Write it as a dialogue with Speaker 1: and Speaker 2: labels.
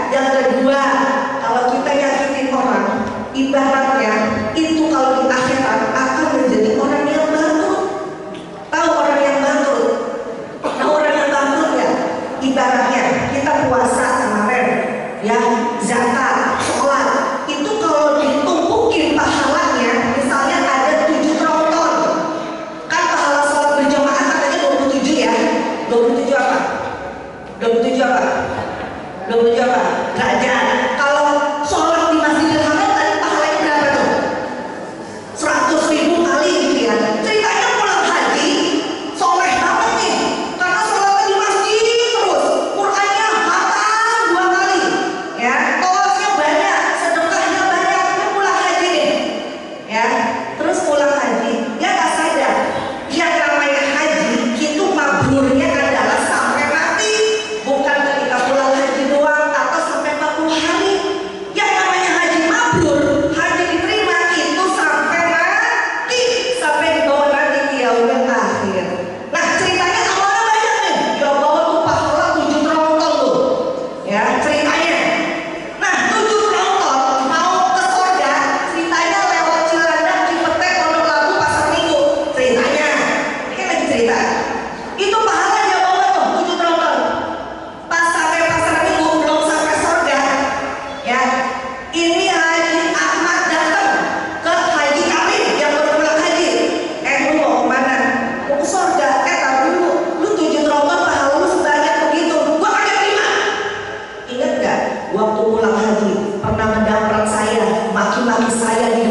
Speaker 1: Yang kedua, kalau kita yakinin orang, ibaratnya itu kalau di akhirat akan menjadi orang yang bangkrut. Tahu orang yang bangkrut? Tahu orang yang bangkrut ya? Ibaratnya kita puasa kemarin, ya, zakat, sholat, itu kalau ditumpukin pahalanya, misalnya ada 7 tronton, kan pahala sholat berjamaah katanya 27 ya, 27 apa? 27 apa? 27 apa? Derajat. Kalau sholat di Masjidil Haram tadi pahalanya berapa tuh? 100.000 kali gitu ya. Ceritanya pulang haji soleh banget nih, karena sholatnya di masjid terus, Qur'annya hatam 2 kali, ya, tawafnya banyak, sedekahnya banyak, dia pulang haji nih, ya. Terus pulang haji, dia nggak sadar yang namanya haji itu mabrurnya adalah sampai mati, bukan ketika pulang haji doang atau sampai 40 hari. Yang namanya haji mabrur, haji diterima itu sampai mati, sampai dibawa nanti ke yaumil akhir. Nah, ceritanya amalnya banyak nih, dia bawa tuh pahala 7 tronton tuh, ya, ceritanya. Nah, 7 tronton mau ke surga, ceritanya lewat Cilandak, Cipete, Pondok Labu, Pasar Minggu, ceritanya. Ini kan lagi cerita. Itu pahala dia bawa tuh 7 tronton. Pas sampai Pasar Minggu belum sampai surga, ya. Ini Haji Ahmad datang ke Haji Karim yang baru pulang haji. Lu mau kemana? Mau ke surga. Tapi lu 7 tronton pahala lu sebanyak begitu, gua kagak terima. Ingat gak waktu pulang haji pernah mendapat saya, maki-maki saya di